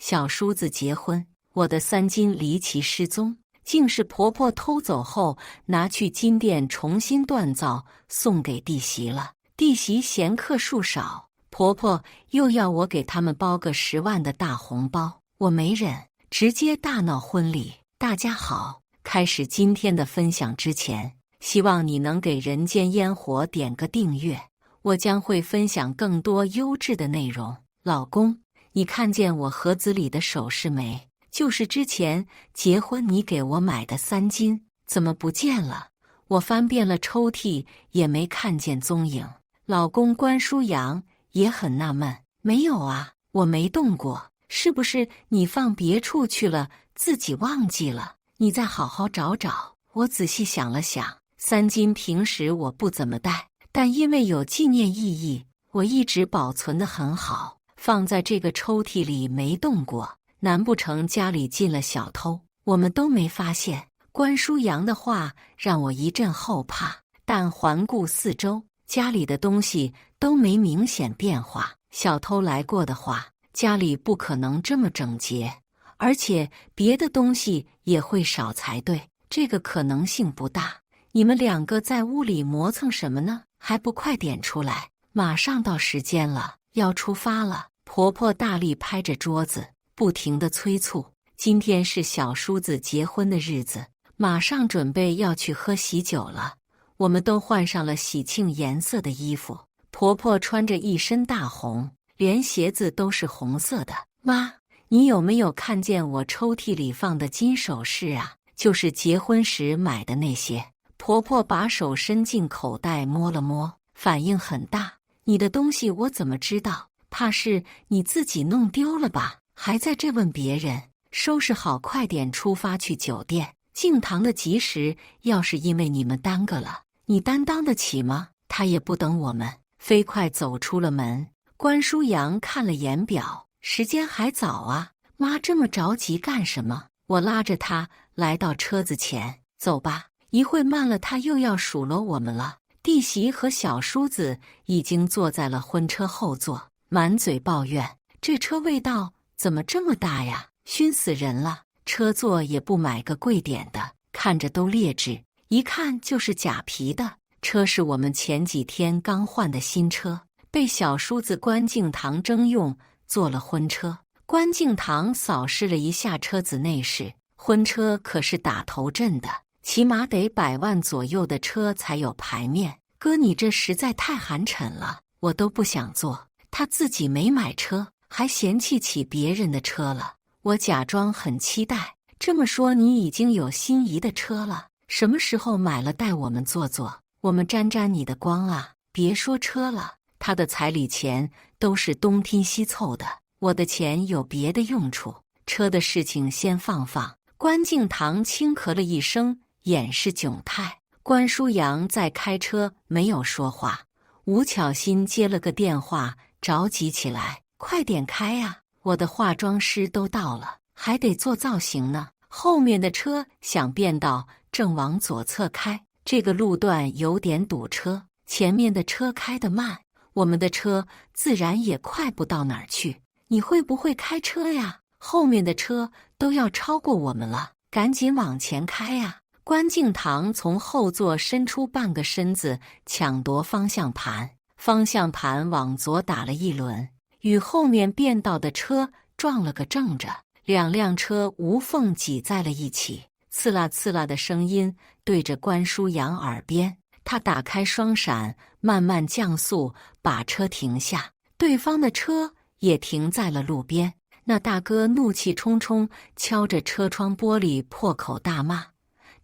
小叔子结婚，我的3金离奇失踪，竟是婆婆偷走后拿去金店重新锻造，送给弟媳了。弟媳嫌克数少，婆婆又要我给他们包个10万的大红包，我没忍，直接大闹婚礼。大家好，开始今天的分享之前，希望你能给人间烟火点个订阅，我将会分享更多优质的内容。老公，你看见我盒子里的首饰没？就是之前结婚你给我买的3金，怎么不见了？我翻遍了抽屉，也没看见踪影。老公关书阳也很纳闷，没有啊，我没动过，是不是你放别处去了，自己忘记了？你再好好找找。我仔细想了想，3金平时我不怎么戴，但因为有纪念意义，我一直保存得很好，放在这个抽屉里没动过。难不成家里进了小偷，我们都没发现？关书阳的话让我一阵后怕，但环顾四周，家里的东西都没明显变化。小偷来过的话，家里不可能这么整洁，而且别的东西也会少才对，这个可能性不大。你们2个在屋里磨蹭什么呢？还不快点出来，马上到时间了，要出发了。婆婆大力拍着桌子，不停地催促。今天是小叔子结婚的日子，马上准备要去喝喜酒了。我们都换上了喜庆颜色的衣服，婆婆穿着一身大红，连鞋子都是红色的。妈，你有没有看见我抽屉里放的金首饰啊？就是结婚时买的那些。婆婆把手伸进口袋摸了摸，反应很大。你的东西我怎么知道？怕是你自己弄丢了吧？还在这问别人？收拾好，快点出发去酒店。敬堂的吉时，要是因为你们耽搁了，你担当得起吗？他也不等我们，飞快走出了门。关书阳看了眼表，时间还早啊，妈这么着急干什么？我拉着他来到车子前，走吧，一会慢了他又要数落我们了。弟媳和小叔子已经坐在了婚车后座，满嘴抱怨，这车味道怎么这么大呀，熏死人了。车座也不买个贵点的，看着都劣质，一看就是假皮的。车是我们前几天刚换的新车，被小叔子关敬堂征用做了婚车。关敬堂扫视了一下车子内饰，婚车可是打头阵的，起码得100万左右的车才有排面。哥，你这实在太寒碜了，我都不想坐。他自己没买车，还嫌弃起别人的车了。我假装很期待，这么说你已经有心仪的车了？什么时候买了带我们坐坐，我们沾沾你的光啊！别说车了，他的彩礼钱都是东拼西凑的，我的钱有别的用处，车的事情先放放。关敬堂轻咳了一声，掩饰窘态。关书阳在开车，没有说话。吴巧欣接了个电话，着急起来，快点开呀！我的化妆师都到了，还得做造型呢。后面的车想变道，正往左侧开，这个路段有点堵车，前面的车开得慢，我们的车自然也快不到哪儿去。你会不会开车呀？后面的车都要超过我们了，赶紧往前开呀！关敬堂从后座伸出半个身子，抢夺方向盘，方向盘往左打了一轮，与后面变道的车撞了个正着，2辆车无缝挤在了一起，刺啦刺啦的声音对着关书阳耳边。他打开双闪，慢慢降速，把车停下。对方的车也停在了路边。那大哥怒气冲冲，敲着车窗玻璃，破口大骂：“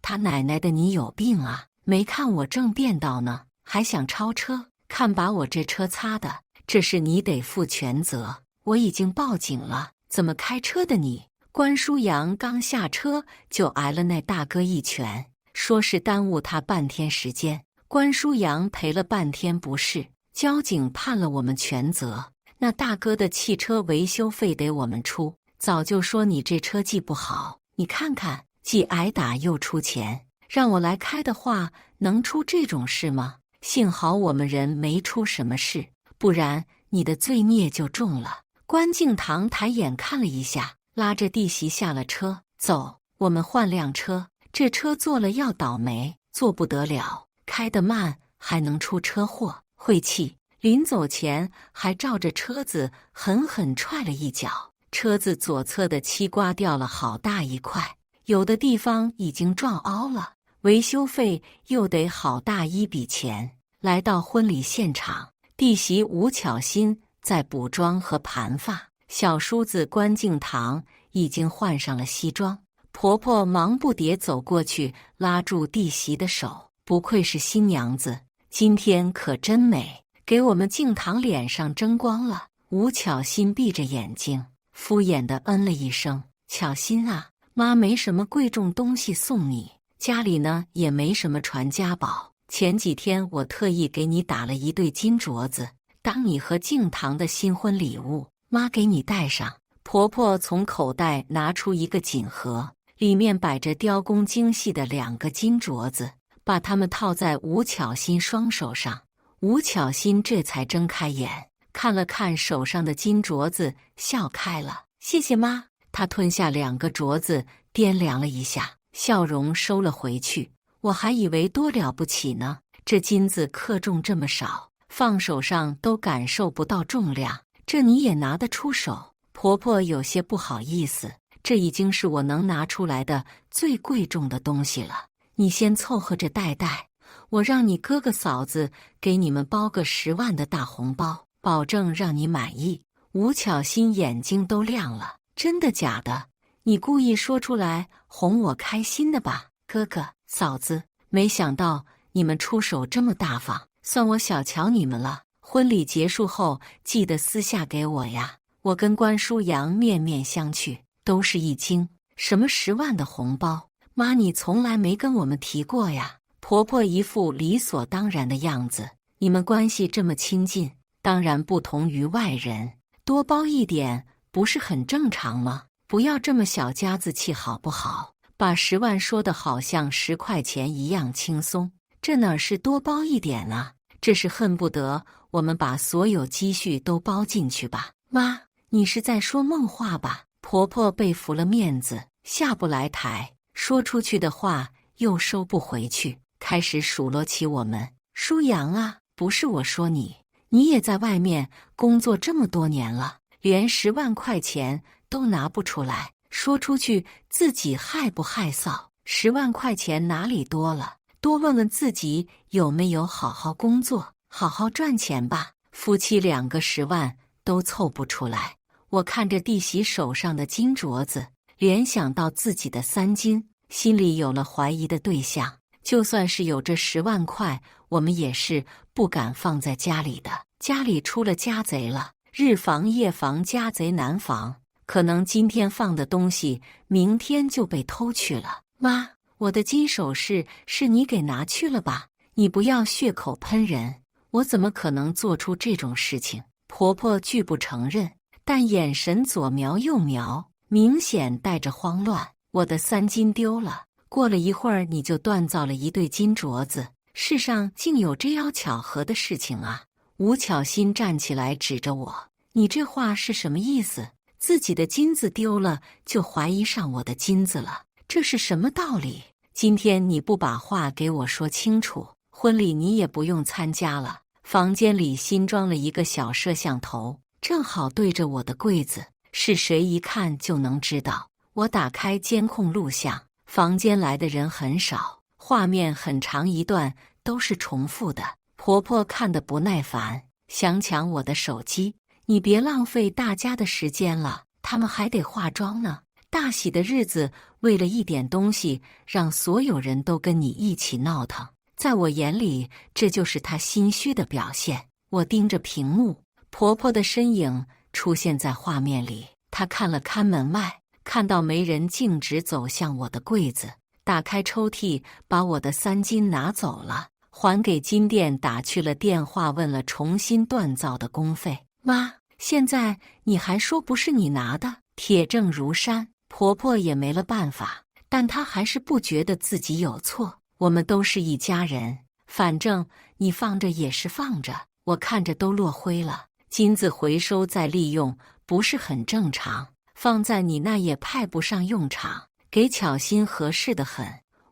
他奶奶的，你有病啊！没看我正变道呢，还想超车？看把我这车擦的！这事你得负全责。我已经报警了，怎么开车的你？”关书阳刚下车就挨了那大哥一拳，说是耽误他半天时间。关书阳赔了半天不是，交警判了我们全责。那大哥的汽车维修费得我们出，早就说你这车技不好，你看看，既挨打又出钱，让我来开的话，能出这种事吗？幸好我们人没出什么事，不然你的罪孽就重了。关敬堂抬眼看了一下，拉着弟媳下了车，走，我们换辆车。这车坐了要倒霉，坐不得了，开得慢还能出车祸，晦气。临走前还照着车子狠狠踹了一脚，车子左侧的漆刮掉了好大一块，有的地方已经撞凹了，维修费又得好大一笔钱。来到婚礼现场，弟媳吴巧欣在补妆和盘发，小叔子关敬堂已经换上了西装。婆婆忙不迭走过去，拉住弟媳的手，不愧是新娘子，今天可真美，给我们敬堂脸上争光了。吴巧欣闭着眼睛，敷衍地嗯了一声：“巧欣啊，妈没什么贵重东西送你，家里呢也没什么传家宝。前几天我特意给你打了一对金镯子，当你和敬堂的新婚礼物，妈给你戴上。”婆婆从口袋拿出一个锦盒，里面摆着雕工精细的2个金镯子，把它们套在吴巧欣双手上。吴巧欣这才睁开眼，看了看手上的金镯子，笑开了。谢谢妈。她吞下2个镯子，掂量了一下，笑容收了回去。我还以为多了不起呢，这金子克重这么少，放手上都感受不到重量，这你也拿得出手？婆婆有些不好意思，这已经是我能拿出来的最贵重的东西了，你先凑合着戴戴，我让你哥哥嫂子给你们包个10万的大红包，保证让你满意。吴巧欣眼睛都亮了，真的假的？你故意说出来哄我开心的吧？哥哥嫂子，没想到你们出手这么大方，算我小瞧你们了。婚礼结束后记得私下给我呀，我跟关书阳面面相觑，都是一惊。什么10万的红包？妈，你从来没跟我们提过呀。婆婆一副理所当然的样子，你们关系这么亲近，当然不同于外人，多包一点不是很正常吗？不要这么小家子气好不好？把10万说的好像10块钱一样轻松，这哪是多包一点啊？这是恨不得我们把所有积蓄都包进去吧？妈，你是在说梦话吧？婆婆被服了面子，下不来台，说出去的话又收不回去，开始数落起我们。舒阳啊，不是我说你，你也在外面工作这么多年了，连10万块钱都拿不出来，说出去自己害不害臊？10万块钱哪里多了？多问问自己有没有好好工作，好好赚钱吧。夫妻2个10万都凑不出来。我看着弟媳手上的金镯子，联想到自己的3金，心里有了怀疑的对象。就算是有这10万块，我们也是不敢放在家里的。家里出了家贼了，日防夜防，家贼难防。可能今天放的东西，明天就被偷去了。妈，我的金首饰是你给拿去了吧？你不要血口喷人，我怎么可能做出这种事情？婆婆拒不承认，但眼神左瞄右瞄，明显带着慌乱。我的3金丢了，过了一会儿你就锻造了一对金镯子，世上竟有这样巧合的事情啊！吴巧欣站起来指着我，你这话是什么意思？自己的金子丢了，就怀疑上我的金子了，这是什么道理？今天你不把话给我说清楚，婚礼你也不用参加了。房间里新装了一个小摄像头，正好对着我的柜子，是谁一看就能知道。我打开监控录像，房间来的人很少，画面很长一段都是重复的。婆婆看得不耐烦，想抢我的手机。你别浪费大家的时间了，他们还得化妆呢。大喜的日子，为了一点东西，让所有人都跟你一起闹腾，在我眼里，这就是她心虚的表现。我盯着屏幕，婆婆的身影出现在画面里。她看了看门外，看到没人，径直走向我的柜子，打开抽屉，把我的3金拿走了，还给金店打去了电话，问了重新锻造的工费。妈，现在你还说不是你拿的？铁证如山。婆婆也没了办法，但她还是不觉得自己有错。我们都是一家人，反正你放着也是放着，我看着都落灰了。金子回收再利用，不是很正常，放在你那也派不上用场，给巧心合适的很。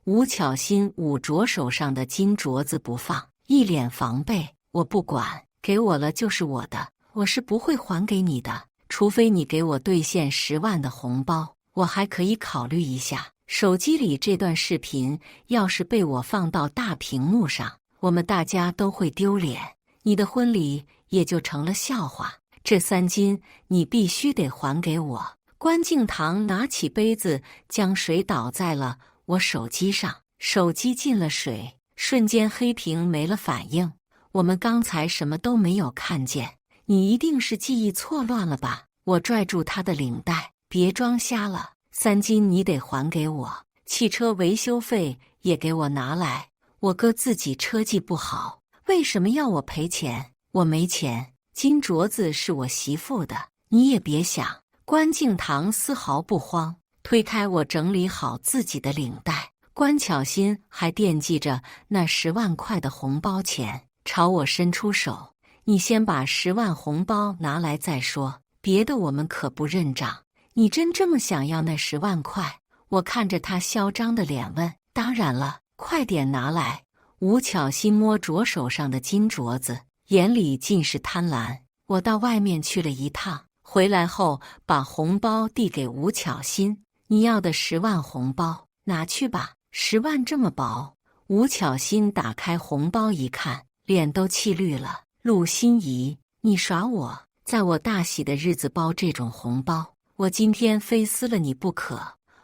吴巧心捂着手上的金镯子不放，一脸防备。我不管，给我了就是我的，我是不会还给你的，除非你给我兑现10万的红包，我还可以考虑一下。手机里这段视频要是被我放到大屏幕上，我们大家都会丢脸，你的婚礼也就成了笑话。这3金你必须得还给我。关敬堂拿起杯子，将水倒在了我手机上，手机进了水，瞬间黑屏没了反应。我们刚才什么都没有看见，你一定是记忆错乱了吧？我拽住他的领带，别装瞎了，3金你得还给我，汽车维修费也给我拿来。我哥自己车技不好，为什么要我赔钱？我没钱，金镯子是我媳妇的，你也别想。关敬堂丝毫不慌，推开我，整理好自己的领带。关巧心还惦记着那10万块的红包钱，朝我伸出手：“你先把10万红包拿来再说，别的我们可不认账。”你真这么想要那10万块？我看着他嚣张的脸问：“当然了，快点拿来。”吴巧心摸着手上的金镯子，眼里尽是贪婪。我到外面去了一趟。回来后，把红包递给吴巧心：“你要的10万红包，拿去吧。10万这么薄。”吴巧心打开红包一看，脸都气绿了。陆心怡，你耍我，在我大喜的日子包这种红包，我今天非撕了你不可。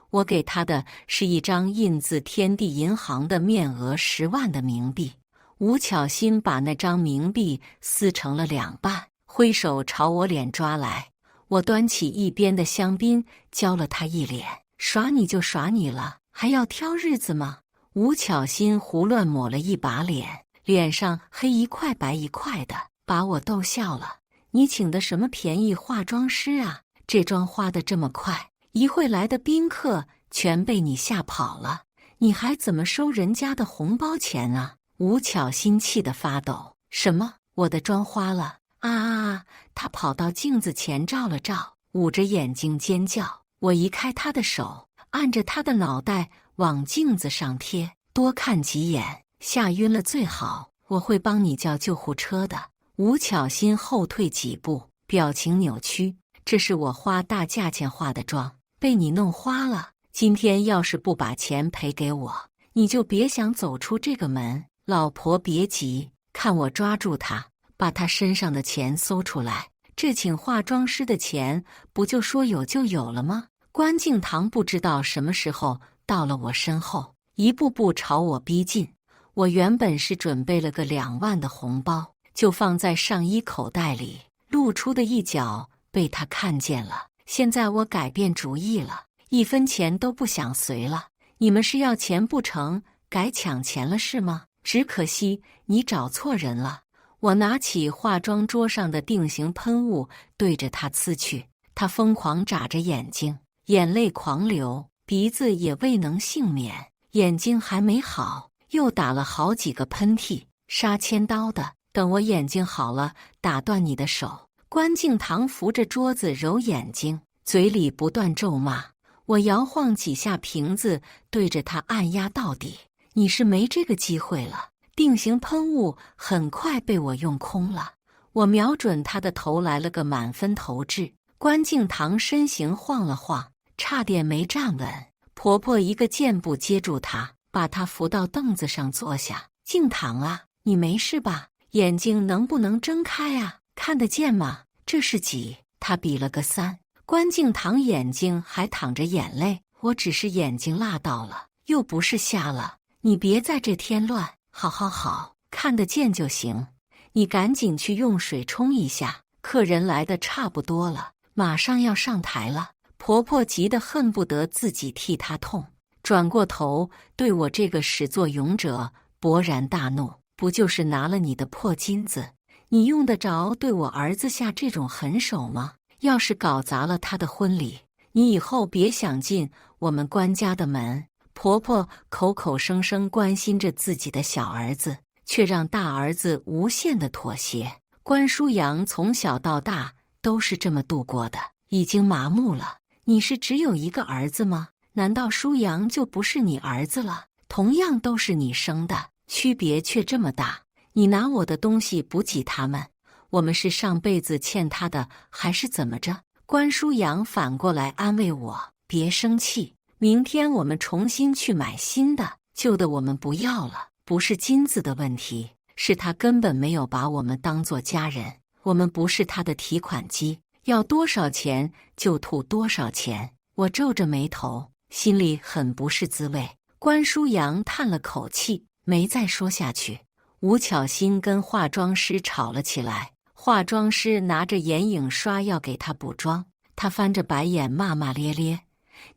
我给他的是一张印自天地银行的面额10万的冥币。吴巧心把那张冥币撕成了2半，挥手朝我脸抓来。我端起一边的香槟，浇了他一脸：“耍你就耍你了，还要挑日子吗？”吴巧心胡乱抹了一把脸，脸上黑一块白一块的，把我逗笑了。“你请的什么便宜化妆师啊？这妆花得这么快，一会来的宾客全被你吓跑了，你还怎么收人家的红包钱啊？”吴巧心气得发抖：“什么？我的妆花了？啊！”他跑到镜子前照了照，捂着眼睛尖叫。我移开他的手，按着他的脑袋往镜子上贴，多看几眼，吓晕了最好。我会帮你叫救护车的。吴巧心后退几步，表情扭曲：“这是我花大价钱化的妆，被你弄花了。今天要是不把钱赔给我，你就别想走出这个门。”老婆别急，看我抓住他，把他身上的钱搜出来。这请化妆师的钱，不就说有就有了吗？关敬堂不知道什么时候到了我身后，一步步朝我逼近。我原本是准备了个2万的红包，就放在上衣口袋里，露出的一角被他看见了。现在我改变主意了，1分钱都不想随了。你们是要钱不成，改抢钱了是吗？只可惜你找错人了。我拿起化妆桌上的定型喷雾，对着他呲去。他疯狂眨着眼睛，眼泪狂流，鼻子也未能幸免。眼睛还没好，又打了好几个喷嚏，杀千刀的。等我眼睛好了，打断你的手。关敬堂扶着桌子揉眼睛，嘴里不断咒骂。我摇晃几下瓶子，对着他按压到底。你是没这个机会了。定型喷雾很快被我用空了，我瞄准他的头来了个满分投掷。关敬堂身形晃了晃，差点没站稳。婆婆一个箭步接住他，把他扶到凳子上坐下。敬堂啊，你没事吧？眼睛能不能睁开啊？看得见吗？这是几？他比了个3。关敬堂眼睛还淌着眼泪。我只是眼睛辣到了，又不是瞎了。你别在这添乱。好，看得见就行。你赶紧去用水冲一下，客人来的差不多了，马上要上台了。婆婆急得恨不得自己替她痛，转过头对我这个始作俑者勃然大怒：“不就是拿了你的破金子，你用得着对我儿子下这种狠手吗？要是搞砸了他的婚礼，你以后别想进我们关家的门。”婆婆口口声声关心着自己的小儿子，却让大儿子无限的妥协。关舒阳从小到大都是这么度过的，已经麻木了。你是只有一个儿子吗？难道舒阳就不是你儿子了？同样都是你生的，区别却这么大。你拿我的东西补给他们，我们是上辈子欠他的，还是怎么着？关舒阳反过来安慰我，别生气，明天我们重新去买新的，旧的我们不要了。不是金子的问题，是他根本没有把我们当作家人，我们不是他的提款机，要多少钱就吐多少钱。我皱着眉头，心里很不是滋味。关舒阳叹了口气，没再说下去。吴巧欣跟化妆师吵了起来，化妆师拿着眼影刷要给他补妆，他翻着白眼骂骂咧咧：“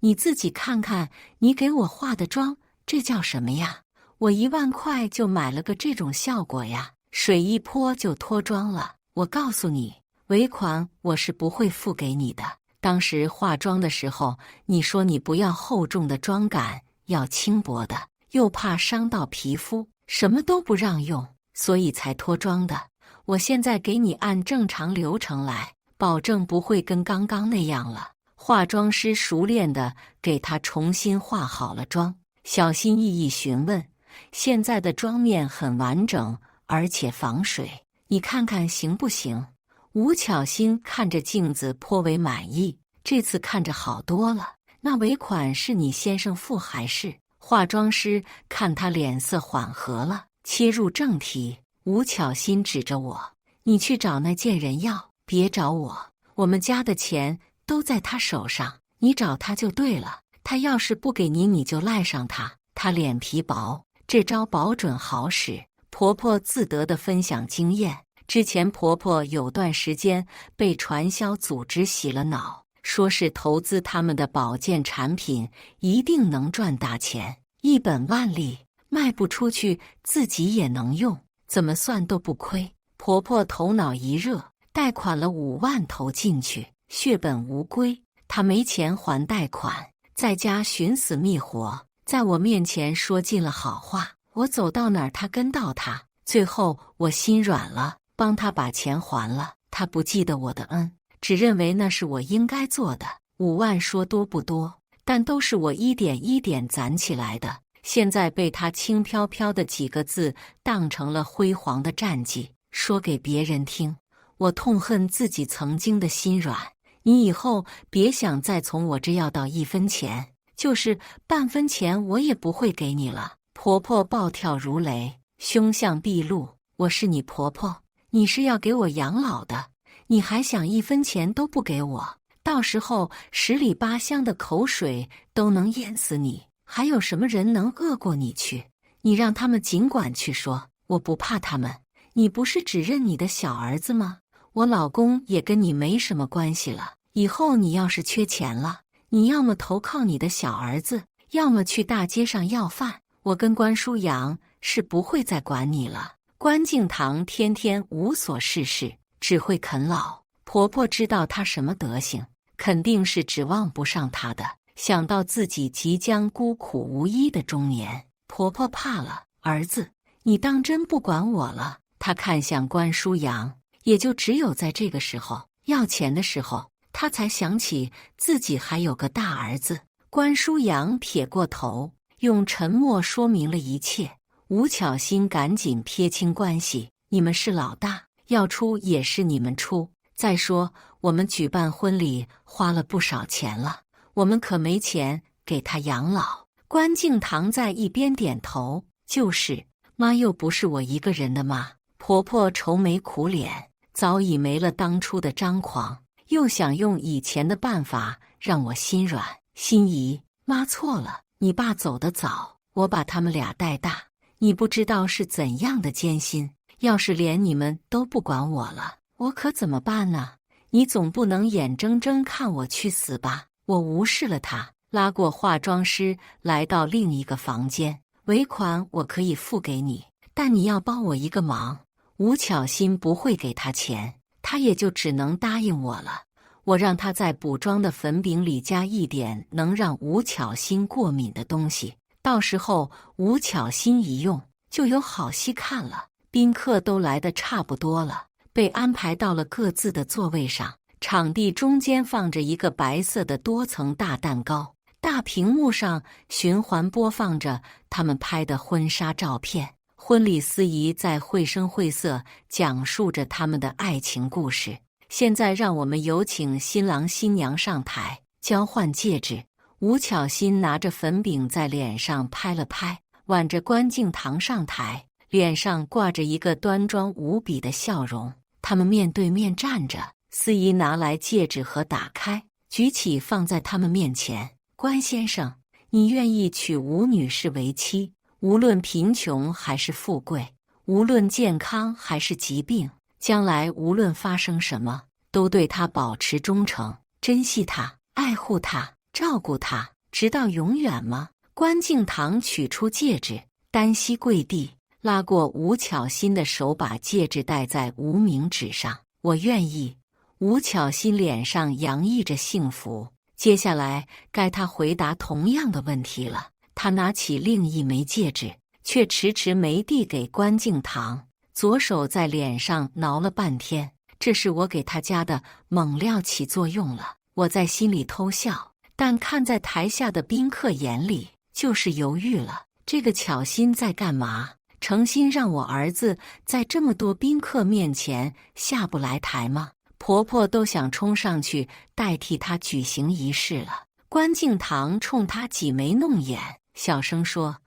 你自己看看，你给我化的妆，这叫什么呀？我1万块就买了个这种效果呀，水一泼就脱妆了。我告诉你，尾款我是不会付给你的。当时化妆的时候，你说你不要厚重的妆感，要轻薄的，又怕伤到皮肤，什么都不让用，所以才脱妆的。我现在给你按正常流程来，保证不会跟刚刚那样了。”化妆师熟练地给他重新化好了妆，小心翼翼询问：“现在的妆面很完整，而且防水，你看看行不行？”吴巧欣看着镜子颇为满意，这次看着好多了。那尾款是你先生付还是？化妆师看他脸色缓和了，切入正题。吴巧欣指着我：“你去找那贱人要，别找我，我们家的钱都在他手上，你找他就对了。他要是不给你，你就赖上他。他脸皮薄，这招保准好使。”婆婆自得地分享经验。之前婆婆有段时间被传销组织洗了脑，说是投资他们的保健产品一定能赚大钱，一本万利，卖不出去自己也能用，怎么算都不亏。婆婆头脑一热，贷款了5万投进去，血本无归。她没钱还贷款，在家寻死觅活，在我面前说尽了好话，我走到哪儿她跟到她，最后我心软了，帮他把钱还了。他不记得我的恩，只认为那是我应该做的。5万说多不多，但都是我一点一点攒起来的。现在被他轻飘飘的几个字当成了辉煌的战绩，说给别人听。我痛恨自己曾经的心软。你以后别想再从我这要到1分钱，就是半分钱我也不会给你了。婆婆暴跳如雷，凶相毕露。我是你婆婆，你是要给我养老的，你还想1分钱都不给我？到时候10里8乡的口水都能淹死你，还有什么人能饿过你去？你让他们尽管去说，我不怕他们。你不是只认你的小儿子吗？我老公也跟你没什么关系了。以后你要是缺钱了，你要么投靠你的小儿子，要么去大街上要饭。我跟关舒阳是不会再管你了。关敬堂天天无所事事，只会啃老。婆婆知道她什么德行，肯定是指望不上她的。想到自己即将孤苦无依的中年，婆婆怕了。儿子，你当真不管我了？她看向关舒阳，也就只有在这个时候要钱的时候，她才想起自己还有个大儿子。关舒阳撇过头，用沉默说明了一切。吴巧欣赶紧撇清关系，你们是老大，要出也是你们出。再说我们举办婚礼花了不少钱了，我们可没钱给他养老。关敬堂在一边点头，就是，妈又不是我一个人的妈。婆婆愁眉苦脸，早已没了当初的张狂，又想用以前的办法让我心软。心怡，妈错了，你爸走得早，我把他们俩带大，你不知道是怎样的艰辛，要是连你们都不管我了，我可怎么办呢？你总不能眼睁睁看我去死吧？我无视了他，拉过化妆师来到另一个房间。尾款我可以付给你，但你要帮我一个忙。吴巧欣不会给他钱，他也就只能答应我了。我让他在补妆的粉饼里加一点能让吴巧欣过敏的东西，到时候吴巧欣一用就有好戏看了。宾客都来得差不多了，被安排到了各自的座位上。场地中间放着一个白色的多层大蛋糕，大屏幕上循环播放着他们拍的婚纱照片。婚礼司仪在绘声绘色讲述着他们的爱情故事。现在让我们有请新郎新娘上台交换戒指。吴巧欣拿着粉饼在脸上拍了拍，挽着关敬堂上台，脸上挂着一个端庄无比的笑容。他们面对面站着，司仪拿来戒指盒打开，举起放在他们面前。关先生，你愿意娶吴女士为妻，无论贫穷还是富贵，无论健康还是疾病，将来无论发生什么，都对她保持忠诚，珍惜她，爱护她，照顾她，直到永远吗？关敬堂取出戒指，单膝跪地，拉过吴巧欣的手，把戒指戴在无名指上。我愿意。吴巧欣脸上洋溢着幸福。接下来该她回答同样的问题了。她拿起另一枚戒指，却迟迟没递给关敬堂，左手在脸上挠了半天。这是我给他加的猛料起作用了。我在心里偷笑，但看在台下的宾客眼里，就是犹豫了。这个巧心在干嘛？诚心让我儿子在这么多宾客面前下不来台吗？婆婆都想冲上去代替她举行仪式了。关敬堂冲她挤眉弄眼，小声说：“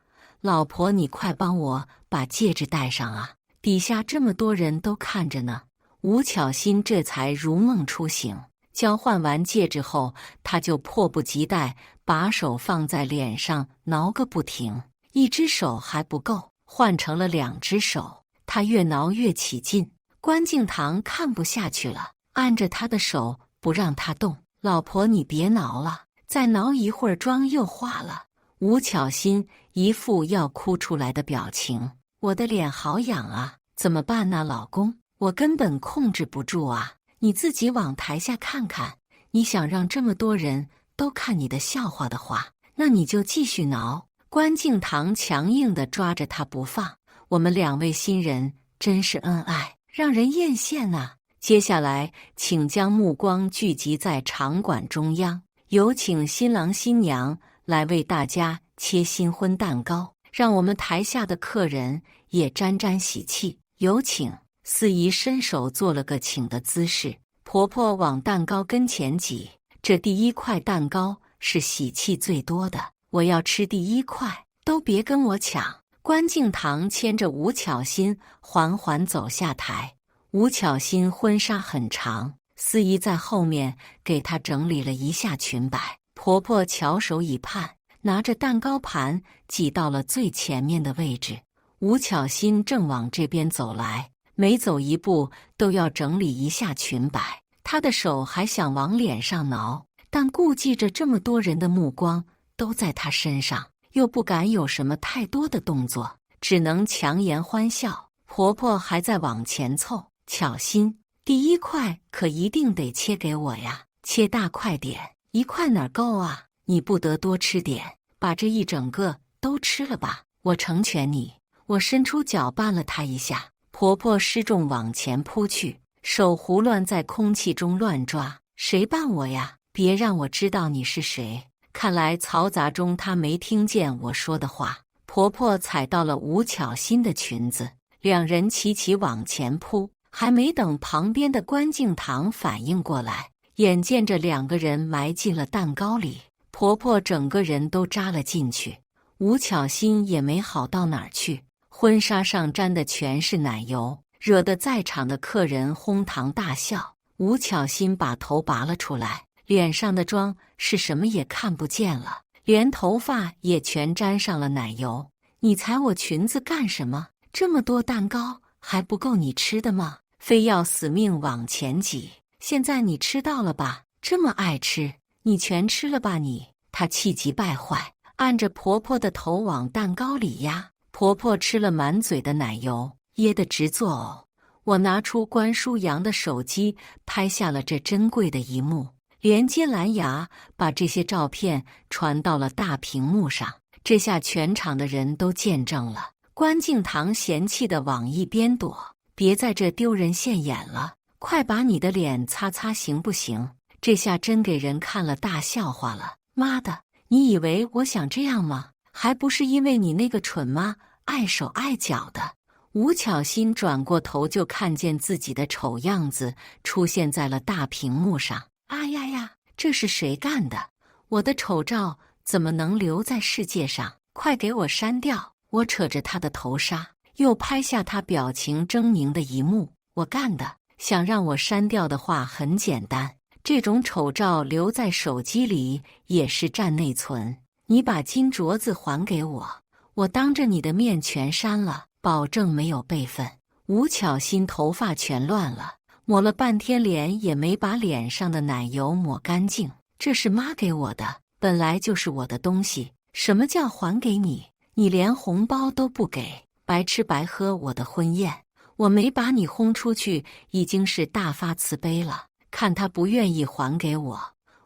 老婆，你快帮我把戒指戴上啊！底下这么多人都看着呢。”吴巧欣这才如梦初醒。交换完戒指后，她就迫不及待把手放在脸上挠个不停。一只手还不够，换成了2只手，她越挠越起劲。关敬堂看不下去了，按着她的手不让她动。老婆，你别挠了，再挠一会儿妆又化了。吴巧欣一副要哭出来的表情。我的脸好痒啊，怎么办呢，老公？我根本控制不住啊！你自己往台下看看，你想让这么多人都看你的笑话的话，那你就继续挠。关敬堂强硬地抓着他不放。我们2位新人真是恩爱，让人艳羡啊！接下来，请将目光聚集在场馆中央，有请新郎新娘来为大家切新婚蛋糕，让我们台下的客人也沾沾喜气。有请。司仪伸手做了个请的姿势，婆婆往蛋糕跟前挤。这第1块蛋糕是喜气最多的，我要吃第1块，都别跟我抢。关敬堂牵着吴巧欣缓缓走下台。吴巧欣婚纱很长，司仪在后面给她整理了一下裙摆。婆婆翘首以盼，拿着蛋糕盘挤到了最前面的位置。吴巧欣正往这边走来，每走一步都要整理一下裙摆。她的手还想往脸上挠，但顾忌着这么多人的目光都在她身上，又不敢有什么太多的动作，只能强颜欢笑。婆婆还在往前凑。巧心，第1块可一定得切给我呀，切大块点，1块哪够啊？你不得多吃点，把这一整个都吃了吧，我成全你。我伸出脚绊了她一下。婆婆失重往前扑去，手胡乱在空气中乱抓。谁绊我呀？别让我知道你是谁。看来嘈杂中她没听见我说的话。婆婆踩到了吴巧欣的裙子，2人齐齐往前扑。还没等旁边的关敬堂反应过来，眼见着2个人埋进了蛋糕里，婆婆整个人都扎了进去。吴巧欣也没好到哪儿去，婚纱上沾的全是奶油，惹得在场的客人哄堂大笑。吴巧欣把头拔了出来，脸上的妆是什么也看不见了，连头发也全沾上了奶油。你踩我裙子干什么？这么多蛋糕还不够你吃的吗？非要死命往前挤，现在你吃到了吧？这么爱吃，你全吃了吧你！她气急败坏，按着婆婆的头往蛋糕里压。婆婆吃了满嘴的奶油，噎得直作呕。我拿出关书阳的手机，拍下了这珍贵的一幕，连接蓝牙，把这些照片传到了大屏幕上。这下全场的人都见证了。关敬堂嫌弃地往一边躲，别在这丢人现眼了。快把你的脸擦擦行不行？这下真给人看了大笑话了。妈的，你以为我想这样吗？还不是因为你那个蠢妈，碍手碍脚的。吴巧欣转过头就看见自己的丑样子出现在了大屏幕上。啊呀呀，这是谁干的？我的丑照怎么能留在世界上？快给我删掉！我扯着他的头纱，又拍下他表情狰狞的一幕。我干的。想让我删掉的话很简单，这种丑照留在手机里也是占内存。你把金镯子还给我，我当着你的面全删了，保证没有备份。吴巧欣头发全乱了，抹了半天脸也没把脸上的奶油抹干净。这是妈给我的，本来就是我的东西，什么叫还给你？你连红包都不给，白吃白喝我的婚宴。我没把你轰出去，已经是大发慈悲了。看他不愿意还给我，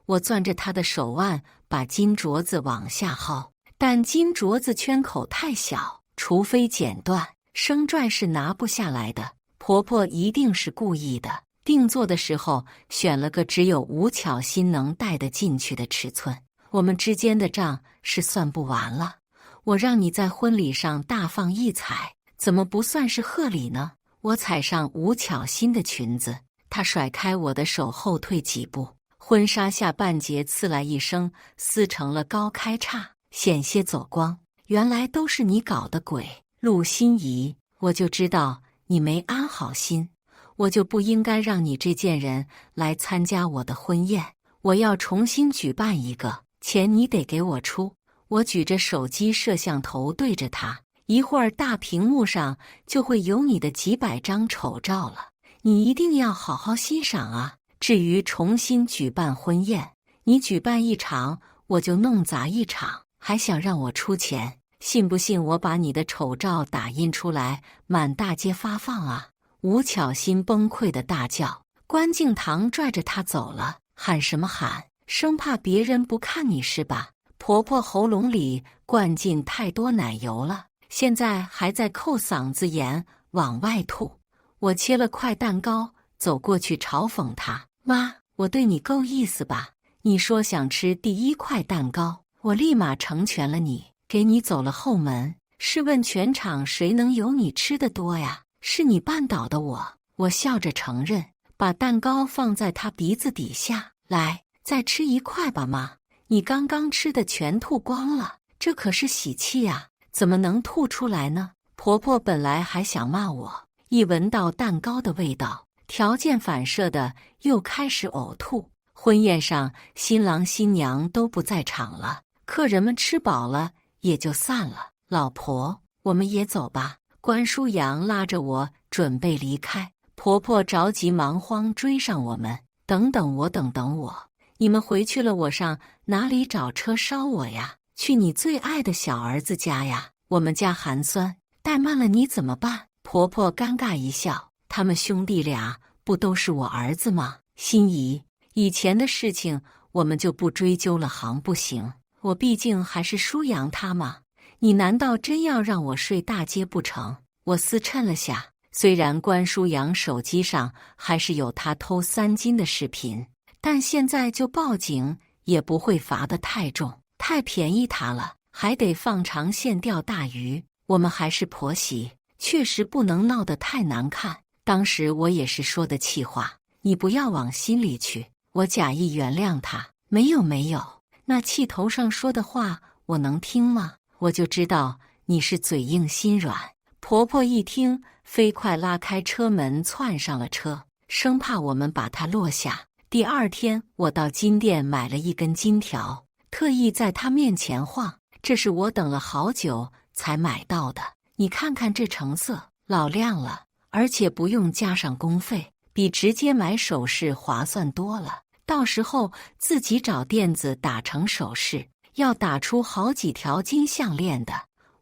我攥着他的手腕，把金镯子往下薅。但金镯子圈口太小，除非剪断，生拽是拿不下来的。婆婆一定是故意的，定做的时候选了个只有吴巧欣能带得进去的尺寸。我们之间的账是算不完了。我让你在婚礼上大放异彩，怎么不算是贺礼呢？我踩上吴巧欣的裙子，她甩开我的手后退几步，婚纱下半截刺来一声，撕成了高开叉，险些走光。原来都是你搞的鬼，陆心怡，我就知道你没安好心，我就不应该让你这贱人来参加我的婚宴。我要重新举办一个，钱你得给我出。我举着手机摄像头对着他。一会儿大屏幕上就会有你的几百张丑照了，你一定要好好欣赏啊！至于重新举办婚宴，你举办一场我就弄砸一场，还想让我出钱？信不信我把你的丑照打印出来，满大街发放啊！吴巧欣崩溃的大叫。关敬堂拽着她走了，喊什么喊？生怕别人不看你是吧？婆婆喉咙里灌进太多奶油了。现在还在扣嗓子眼往外吐。我切了块蛋糕，走过去嘲讽她：妈，我对你够意思吧？你说想吃第一块蛋糕，我立马成全了你，给你走了后门。试问全场谁能有你吃的多呀？是你绊倒的我。我笑着承认，把蛋糕放在她鼻子底下。来，再吃一块吧，妈。你刚刚吃的全吐光了，这可是喜气啊。怎么能吐出来呢？婆婆本来还想骂我，一闻到蛋糕的味道，条件反射的又开始呕吐。婚宴上，新郎新娘都不在场了，客人们吃饱了也就散了。老婆，我们也走吧。关书阳拉着我准备离开，婆婆着急忙慌追上我们。等等我，等等我，你们回去了，我上哪里找车捎我呀？去你最爱的小儿子家呀，我们家寒酸，怠慢了你怎么办？婆婆尴尬一笑，他们兄弟俩不都是我儿子吗？心怡，以前的事情我们就不追究了，行不行？我毕竟还是舒阳他嘛，你难道真要让我睡大街不成？我思忖了下，虽然关舒阳手机上还是有他偷3斤的视频，但现在就报警也不会罚得太重。太便宜他了，还得放长线钓大鱼。我们还是婆媳，确实不能闹得太难看。当时我也是说的气话，你不要往心里去。我假意原谅他。没有没有，那气头上说的话我能听吗？我就知道你是嘴硬心软。婆婆一听，飞快拉开车门窜上了车，生怕我们把她落下。第二天我到金店买了一根金条，特意在他面前晃，这是我等了好久才买到的。你看看这成色，老亮了，而且不用加上工费，比直接买首饰划算多了。到时候自己找垫子打成首饰，要打出好几条金项链的。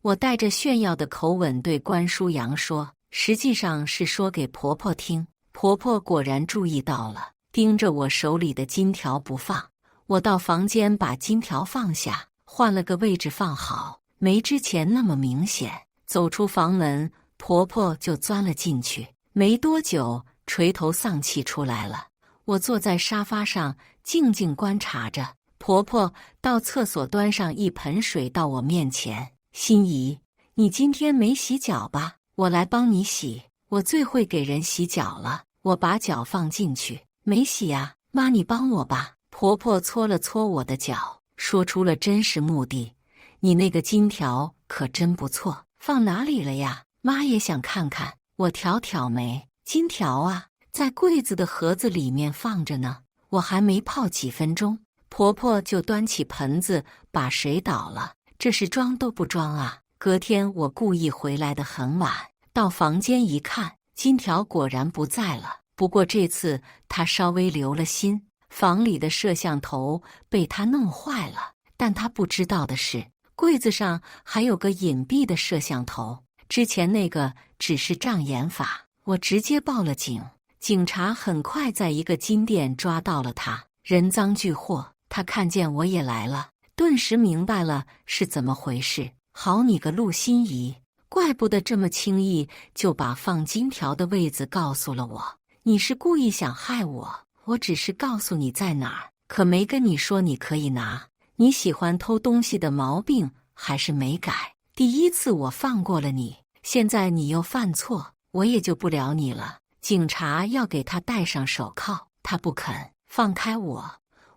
我带着炫耀的口吻对关书阳说，实际上是说给婆婆听。婆婆果然注意到了，盯着我手里的金条不放。我到房间把金条放下，换了个位置放好，没之前那么明显。走出房门，婆婆就钻了进去。没多久，垂头丧气出来了。我坐在沙发上，静静观察着。婆婆到厕所端上一盆水到我面前：“心怡，你今天没洗脚吧？我来帮你洗。我最会给人洗脚了。”我把脚放进去：“没洗啊，妈，你帮我吧。”婆婆搓了搓我的脚，说出了真实目的：“你那个金条可真不错，放哪里了呀？妈也想看看。”我挑挑眉：“金条啊，在柜子的盒子里面放着呢。我还没泡几分钟，婆婆就端起盆子把水倒了。这是装都不装啊！”隔天我故意回来得很晚，到房间一看，金条果然不在了。不过这次她稍微留了心，房里的摄像头被她弄坏了。但她不知道的是，柜子上还有个隐蔽的摄像头，之前那个只是障眼法。我直接报了警，警察很快在一个金店抓到了他，人赃俱获。他看见我也来了，顿时明白了是怎么回事。好你个陆心怡，怪不得这么轻易就把放金条的位子告诉了我。你是故意想害我，我只是告诉你在哪儿，可没跟你说你可以拿。你喜欢偷东西的毛病还是没改。第一次我放过了你，现在你又犯错，我也救不了你了。警察要给他戴上手铐，他不肯。放开我，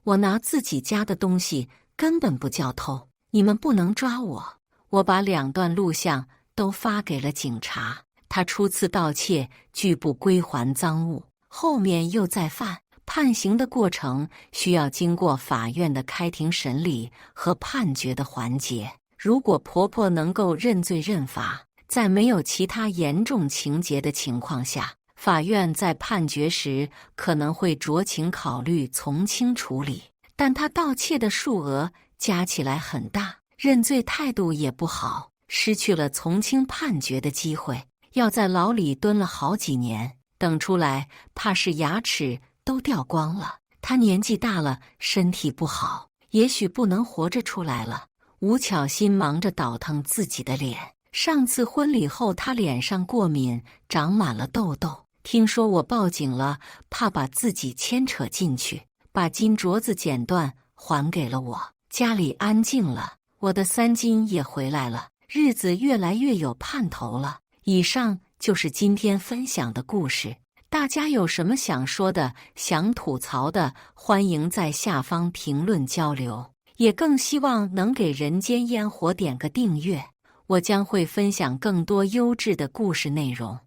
我拿自己家的东西根本不叫偷，你们不能抓我。我把2段录像都发给了警察，他初次盗窃拒不归还赃物，后面又再犯。判刑的过程需要经过法院的开庭审理和判决的环节。如果婆婆能够认罪认罚，在没有其他严重情节的情况下，法院在判决时可能会酌情考虑从轻处理。但她盗窃的数额加起来很大，认罪态度也不好，失去了从轻判决的机会，要在牢里蹲了好几年，等出来怕是牙齿都掉光了。她年纪大了，身体不好，也许不能活着出来了。吴巧心忙着倒腾自己的脸，上次婚礼后她脸上过敏，长满了痘痘。听说我报警了，怕把自己牵扯进去，把金镯子剪断还给了我。家里安静了，我的3金也回来了，日子越来越有盼头了。以上就是今天分享的故事，大家有什么想说的、想吐槽的，欢迎在下方评论交流，也更希望能给人间烟火点个订阅，我将会分享更多优质的故事内容。